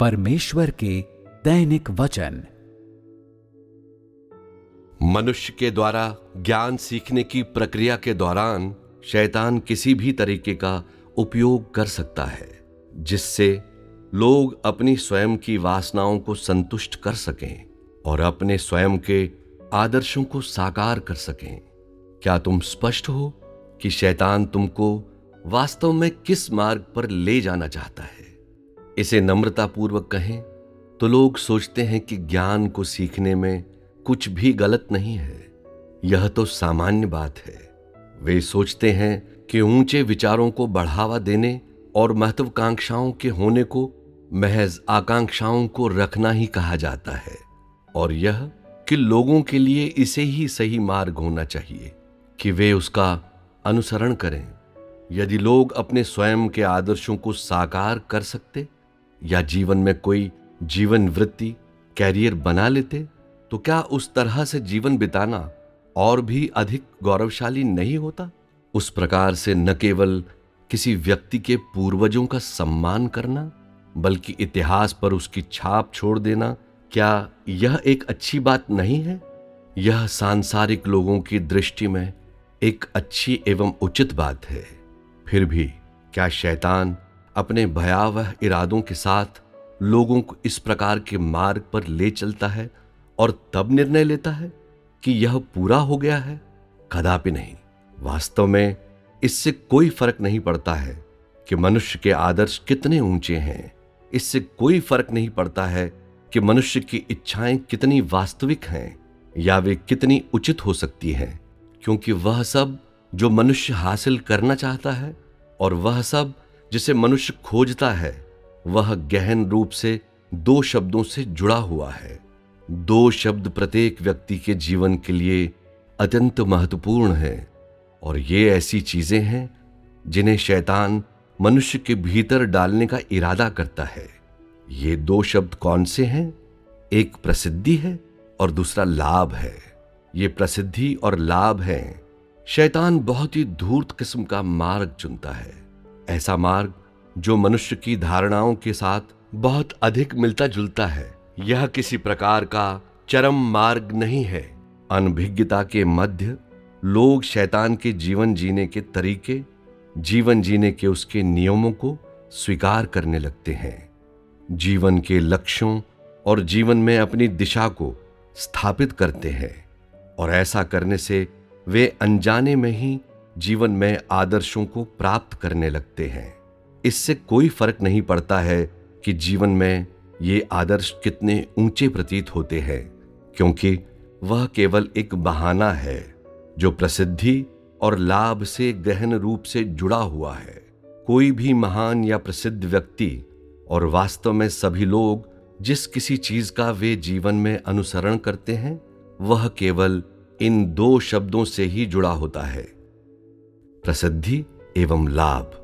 परमेश्वर के दैनिक वचन। मनुष्य के द्वारा ज्ञान सीखने की प्रक्रिया के दौरान शैतान किसी भी तरीके का उपयोग कर सकता है जिससे लोग अपनी स्वयं की वासनाओं को संतुष्ट कर सकें और अपने स्वयं के आदर्शों को साकार कर सकें। क्या तुम स्पष्ट हो कि शैतान तुमको वास्तव में किस मार्ग पर ले जाना चाहता है? इसे नम्रतापूर्वक कहें तो लोग सोचते हैं कि ज्ञान को सीखने में कुछ भी गलत नहीं है। यह तो सामान्य बात है। वे सोचते हैं कि ऊंचे विचारों को बढ़ावा देने और महत्वाकांक्षाओं के होने को महज आकांक्षाओं को रखना ही कहा जाता है, और यह कि लोगों के लिए इसे ही सही मार्ग होना चाहिए कि वे उसका अनुसरण करें। यदि लोग अपने स्वयं के आदर्शों को साकार कर सकते या जीवन में कोई जीवन वृत्ति कैरियर बना लेते तो क्या उस तरह से जीवन बिताना और भी अधिक गौरवशाली नहीं होता? उस प्रकार से न केवल किसी व्यक्ति के पूर्वजों का सम्मान करना बल्कि इतिहास पर उसकी छाप छोड़ देना, क्या यह एक अच्छी बात नहीं है? यह सांसारिक लोगों की दृष्टि में एक अच्छी एवं उचित बात है। फिर भी क्या शैतान अपने भयावह इरादों के साथ लोगों को इस प्रकार के मार्ग पर ले चलता है और तब निर्णय लेता है कि यह पूरा हो गया है? कदापि नहीं। वास्तव में इससे कोई फर्क नहीं पड़ता है कि मनुष्य के आदर्श कितने ऊंचे हैं। इससे कोई फर्क नहीं पड़ता है कि मनुष्य की इच्छाएं कितनी वास्तविक हैं या वे कितनी उचित हो सकती हैं, क्योंकि वह सब जो मनुष्य हासिल करना चाहता है और वह सब जिसे मनुष्य खोजता है वह गहन रूप से दो शब्दों से जुड़ा हुआ है। दो शब्द प्रत्येक व्यक्ति के जीवन के लिए अत्यंत महत्वपूर्ण हैं, और ये ऐसी चीजें हैं जिन्हें शैतान मनुष्य के भीतर डालने का इरादा करता है। ये दो शब्द कौन से हैं? एक प्रसिद्धि है और दूसरा लाभ है। ये प्रसिद्धि और लाभ है। शैतान बहुत ही धूर्त किस्म का मार्ग चुनता है, ऐसा मार्ग जो मनुष्य की धारणाओं के साथ बहुत अधिक मिलता जुलता है। यह किसी प्रकार का चरम मार्ग नहीं है। अनभिज्ञता के मध्य लोग शैतान के जीवन जीने के तरीके, जीवन जीने के उसके नियमों को स्वीकार करने लगते हैं। जीवन के लक्ष्यों और जीवन में अपनी दिशा को स्थापित करते हैं, और ऐसा करने से वे अनजाने में ही जीवन में आदर्शों को प्राप्त करने लगते हैं। इससे कोई फर्क नहीं पड़ता है कि जीवन में ये आदर्श कितने ऊंचे प्रतीत होते हैं, क्योंकि वह केवल एक बहाना है जो प्रसिद्धि और लाभ से गहन रूप से जुड़ा हुआ है। कोई भी महान या प्रसिद्ध व्यक्ति और वास्तव में सभी लोग जिस किसी चीज का वे जीवन में अनुसरण करते हैं वह केवल इन दो शब्दों से ही जुड़ा होता है, प्रसिद्धि एवं लाभ।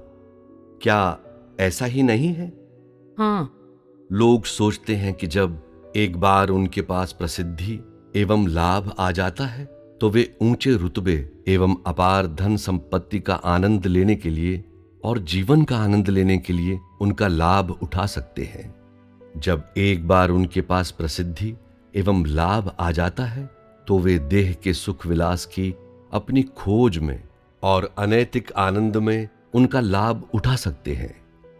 क्या ऐसा ही नहीं है? हाँ। लोग सोचते हैं कि जब एक बार उनके पास प्रसिद्धि एवं लाभ आ जाता है तो वे ऊंचे रुतबे एवं अपार धन संपत्ति का आनंद लेने के लिए और जीवन का आनंद लेने के लिए उनका लाभ उठा सकते हैं। जब एक बार उनके पास प्रसिद्धि एवं लाभ आ जाता है तो वे देह के सुख विलास की अपनी खोज में और अनैतिक आनंद में उनका लाभ उठा सकते हैं।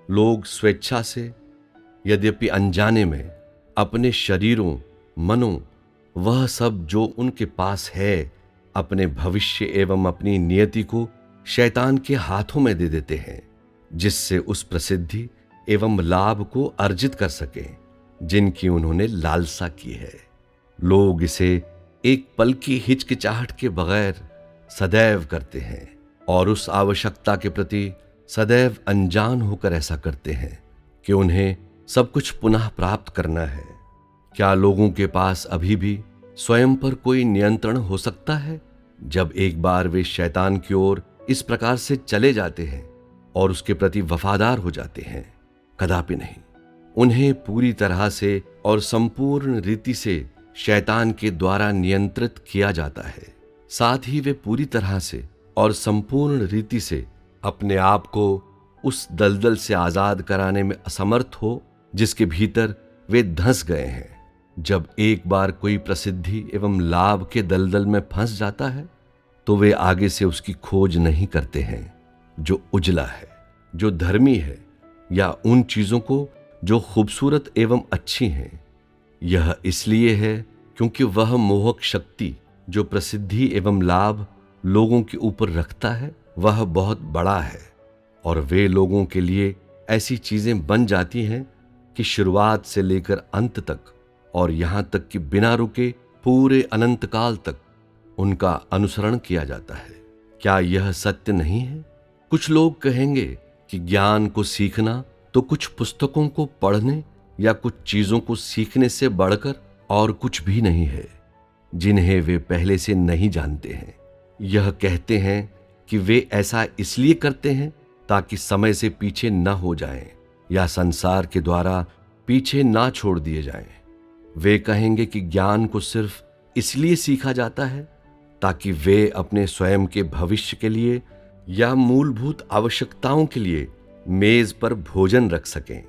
लोग स्वेच्छा से, यद्यपि अनजाने में, अपने शरीरों, मनों, वह सब जो उनके पास है, अपने भविष्य एवं अपनी नियति को शैतान के हाथों में दे देते हैं, जिससे उस प्रसिद्धि एवं लाभ को अर्जित कर सकें जिनकी उन्होंने लालसा की है। लोग इसे एक पल की हिचकिचाहट के बगैर सदैव करते हैं और उस आवश्यकता के प्रति सदैव अनजान होकर ऐसा करते हैं कि उन्हें सब कुछ पुनः प्राप्त करना है। क्या लोगों के पास अभी भी स्वयं पर कोई नियंत्रण हो सकता है जब एक बार वे शैतान की ओर इस प्रकार से चले जाते हैं और उसके प्रति वफादार हो जाते हैं? कदापि नहीं। उन्हें पूरी तरह से और संपूर्ण रीति से शैतान के द्वारा नियंत्रित किया जाता है। साथ ही वे पूरी तरह से और संपूर्ण रीति से अपने आप को उस दलदल से आजाद कराने में असमर्थ हो जिसके भीतर वे धंस गए हैं। जब एक बार कोई प्रसिद्धि एवं लाभ के दलदल में फंस जाता है तो वे आगे से उसकी खोज नहीं करते हैं जो उजला है, जो धर्मी है, या उन चीजों को जो खूबसूरत एवं अच्छी हैं। यह इसलिए है क्योंकि वह मोहक शक्ति जो प्रसिद्धि एवं लाभ लोगों के ऊपर रखता है वह बहुत बड़ा है, और वे लोगों के लिए ऐसी चीजें बन जाती हैं कि शुरुआत से लेकर अंत तक और यहां तक कि बिना रुके पूरे अनंत काल तक उनका अनुसरण किया जाता है। क्या यह सत्य नहीं है? कुछ लोग कहेंगे कि ज्ञान को सीखना तो कुछ पुस्तकों को पढ़ने या कुछ चीजों को सीखने से बढ़कर और कुछ भी नहीं है जिन्हें वे पहले से नहीं जानते हैं। यह कहते हैं कि वे ऐसा इसलिए करते हैं ताकि समय से पीछे न हो जाएं या संसार के द्वारा पीछे ना छोड़ दिए जाएं। वे कहेंगे कि ज्ञान को सिर्फ इसलिए सीखा जाता है ताकि वे अपने स्वयं के भविष्य के लिए या मूलभूत आवश्यकताओं के लिए मेज पर भोजन रख सकें।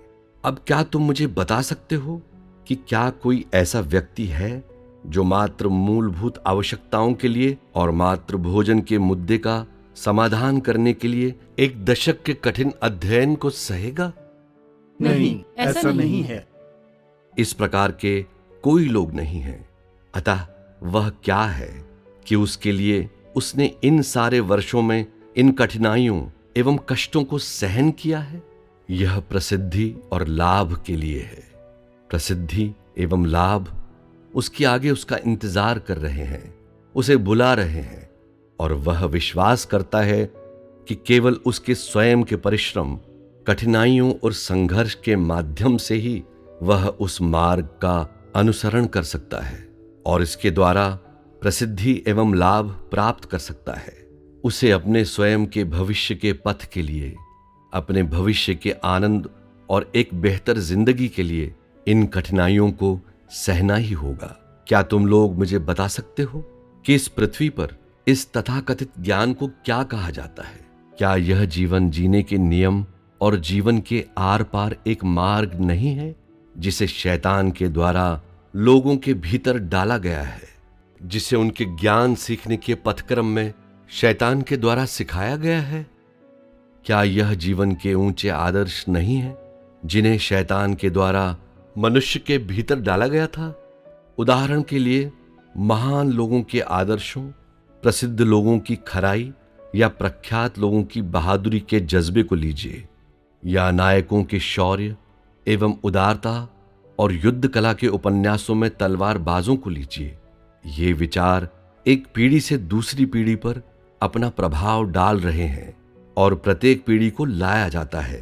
अब क्या तुम मुझे बता सकते हो कि क्या कोई ऐसा व्यक्ति है जो मात्र मूलभूत आवश्यकताओं के लिए और मात्र भोजन के मुद्दे का समाधान करने के लिए 1 दशक के कठिन अध्ययन को सहेगा? नहीं, ऐसा नहीं है। इस प्रकार के कोई लोग नहीं हैं। अतः वह क्या है कि उसके लिए उसने इन सारे वर्षों में इन कठिनाइयों एवं कष्टों को सहन किया है? यह प्रसिद्धि और लाभ के लिए है। प्रसिद्धि एवं लाभ उसके आगे उसका इंतजार कर रहे हैं, उसे बुला रहे हैं, और वह विश्वास करता है कि केवल उसके स्वयं के परिश्रम, कठिनाइयों और संघर्ष के माध्यम से ही वह उस मार्ग का अनुसरण कर सकता है और इसके द्वारा प्रसिद्धि एवं लाभ प्राप्त कर सकता है। उसे अपने स्वयं के भविष्य के पथ के लिए, अपने भविष्य के आनंद और एक बेहतर जिंदगी के लिए इन कठिनाइयों को सहना ही होगा। क्या तुम लोग मुझे बता सकते हो कि इस पृथ्वी पर इस तथाकथित ज्ञान को क्या कहा जाता है? क्या यह जीवन जीने के नियम और जीवन के आर पार एक मार्ग नहीं है जिसे शैतान के द्वारा लोगों के भीतर डाला गया है, जिसे उनके ज्ञान सीखने के पथक्रम में शैतान के द्वारा सिखाया गया है? क्या यह जीवन के ऊंचे आदर्श नहीं है जिन्हें शैतान के द्वारा मनुष्य के भीतर डाला गया था? उदाहरण के लिए महान लोगों के आदर्शों, प्रसिद्ध लोगों की खराई या प्रख्यात लोगों की बहादुरी के जज्बे को लीजिए, या नायकों के शौर्य एवं उदारता और युद्ध कला के उपन्यासों में तलवारबाजों को लीजिए। ये विचार एक पीढ़ी से दूसरी पीढ़ी पर अपना प्रभाव डाल रहे हैं और प्रत्येक पीढ़ी को लाया जाता है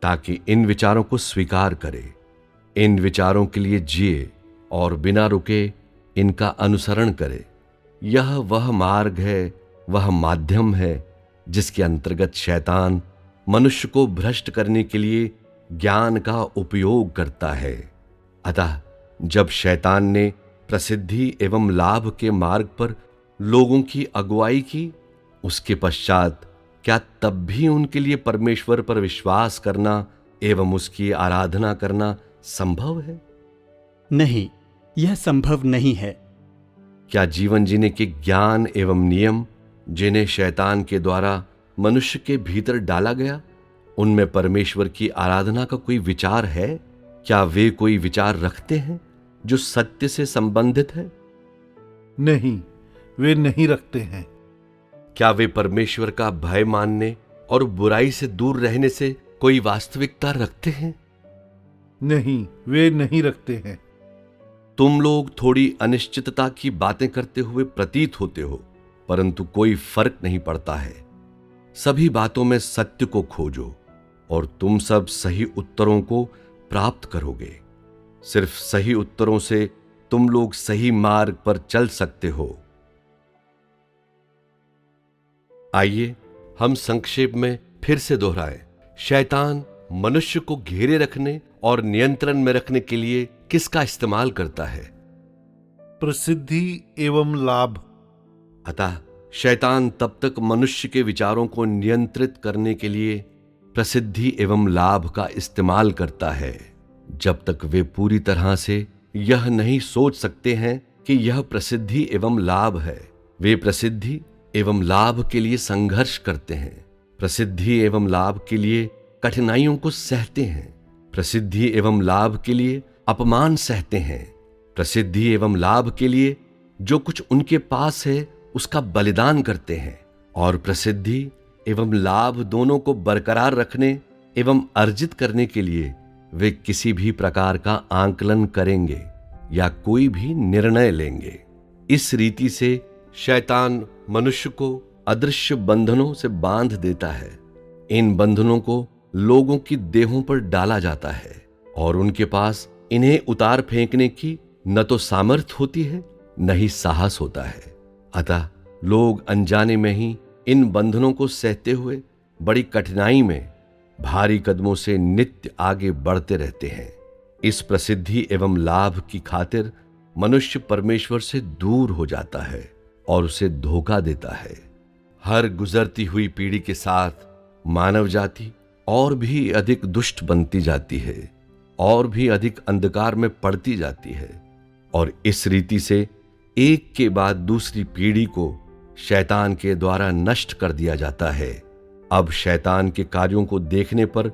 ताकि इन विचारों को स्वीकार करे, इन विचारों के लिए जिए और बिना रुके इनका अनुसरण करे। यह वह मार्ग है, वह माध्यम है जिसके अंतर्गत शैतान मनुष्य को भ्रष्ट करने के लिए ज्ञान का उपयोग करता है। अतः जब शैतान ने प्रसिद्धि एवं लाभ के मार्ग पर लोगों की अगुवाई की, उसके पश्चात क्या तब भी उनके लिए परमेश्वर पर विश्वास करना एवं उसकी आराधना करना संभव है? नहीं, यह संभव नहीं है। क्या जीवन जीने के ज्ञान एवं नियम जिन्हें शैतान के द्वारा मनुष्य के भीतर डाला गया, उनमें परमेश्वर की आराधना का कोई विचार है? क्या वे कोई विचार रखते हैं जो सत्य से संबंधित है? नहीं, वे नहीं रखते हैं। क्या वे परमेश्वर का भय मानने और बुराई से दूर रहने से कोई वास्तविकता रखते हैं? नहीं, वे नहीं रखते हैं। तुम लोग थोड़ी अनिश्चितता की बातें करते हुए प्रतीत होते हो, परंतु कोई फर्क नहीं पड़ता है। सभी बातों में सत्य को खोजो और तुम सब सही उत्तरों को प्राप्त करोगे। सिर्फ सही उत्तरों से तुम लोग सही मार्ग पर चल सकते हो। आइए हम संक्षेप में फिर से दोहराएं। शैतान मनुष्य को घेरे रखने और नियंत्रण में रखने के लिए किसका इस्तेमाल करता है? प्रसिद्धि एवं लाभ। अतः शैतान तब तक मनुष्य के विचारों को नियंत्रित करने के लिए प्रसिद्धि एवं लाभ का इस्तेमाल करता है जब तक वे पूरी तरह से यह नहीं सोच सकते हैं कि यह प्रसिद्धि एवं लाभ है। वे प्रसिद्धि एवं लाभ के लिए संघर्ष करते हैं, प्रसिद्धि एवं लाभ के लिए कठिनाइयों को सहते हैं, प्रसिद्धि एवं लाभ के लिए अपमान सहते हैं, प्रसिद्धि एवं लाभ के लिए जो कुछ उनके पास है उसका बलिदान करते हैं, और प्रसिद्धि एवं लाभ दोनों को बरकरार रखने एवं अर्जित करने के लिए वे किसी भी प्रकार का आंकलन करेंगे या कोई भी निर्णय लेंगे। इस रीति से शैतान मनुष्य को अदृश्य बंधनों से बांध देता है। इन बंधनों को लोगों की देहों पर डाला जाता है और उनके पास इन्हें उतार फेंकने की न तो सामर्थ्य होती है न ही साहस होता है। अतः लोग अनजाने में ही इन बंधनों को सहते हुए बड़ी कठिनाई में भारी कदमों से नित्य आगे बढ़ते रहते हैं। इस प्रसिद्धि एवं लाभ की खातिर मनुष्य परमेश्वर से दूर हो जाता है और उसे धोखा देता है। हर गुजरती हुई पीढ़ी के साथ मानव जाति और भी अधिक दुष्ट बनती जाती है और भी अधिक अंधकार में पड़ती जाती है, और इस रीति से एक के बाद दूसरी पीढ़ी को शैतान के द्वारा नष्ट कर दिया जाता है। अब शैतान के कार्यों को देखने पर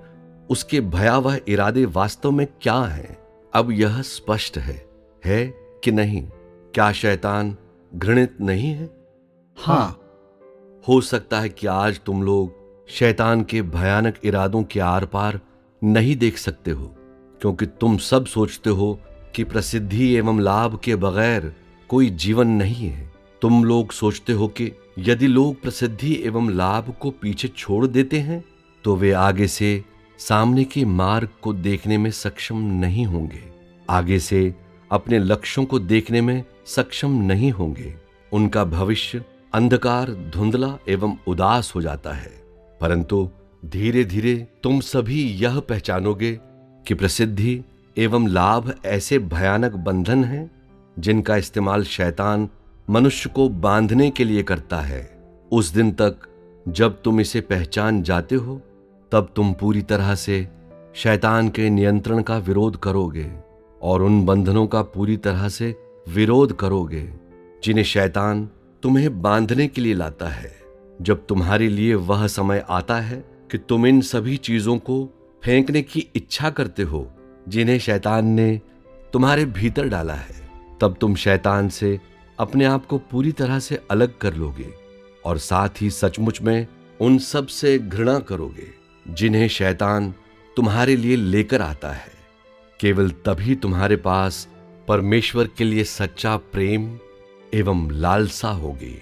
उसके भयावह इरादे वास्तव में क्या हैं, अब यह स्पष्ट है कि नहीं? क्या शैतान घृणित नहीं है? हाँ। हो सकता है कि आज तुम लोग शैतान के भयानक इरादों के आर पार नहीं देख सकते हो, क्योंकि तुम सब सोचते हो कि प्रसिद्धि एवं लाभ के बगैर कोई जीवन नहीं है। तुम लोग सोचते हो कि यदि लोग प्रसिद्धि एवं लाभ को पीछे छोड़ देते हैं तो वे आगे से सामने के मार्ग को देखने में सक्षम नहीं होंगे, आगे से अपने लक्ष्यों को देखने में सक्षम नहीं होंगे। उनका भविष्य अंधकार, धुंधला एवं उदास हो जाता है। परंतु धीरे धीरे तुम सभी यह पहचानोगे कि प्रसिद्धि एवं लाभ ऐसे भयानक बंधन हैं जिनका इस्तेमाल शैतान मनुष्य को बांधने के लिए करता है। उस दिन तक जब तुम इसे पहचान जाते हो तब तुम पूरी तरह से शैतान के नियंत्रण का विरोध करोगे और उन बंधनों का पूरी तरह से विरोध करोगे जिन्हें शैतान तुम्हें बांधने के लिए लाता है। जब तुम्हारे लिए वह समय आता है कि तुम इन सभी चीजों को फेंकने की इच्छा करते हो जिन्हें शैतान ने तुम्हारे भीतर डाला है, तब तुम शैतान से अपने आप को पूरी तरह से अलग कर लोगे और साथ ही सचमुच में उन सब से घृणा करोगे जिन्हें शैतान तुम्हारे लिए लेकर आता है। केवल तभी तुम्हारे पास परमेश्वर के लिए सच्चा प्रेम एवं लालसा होगी।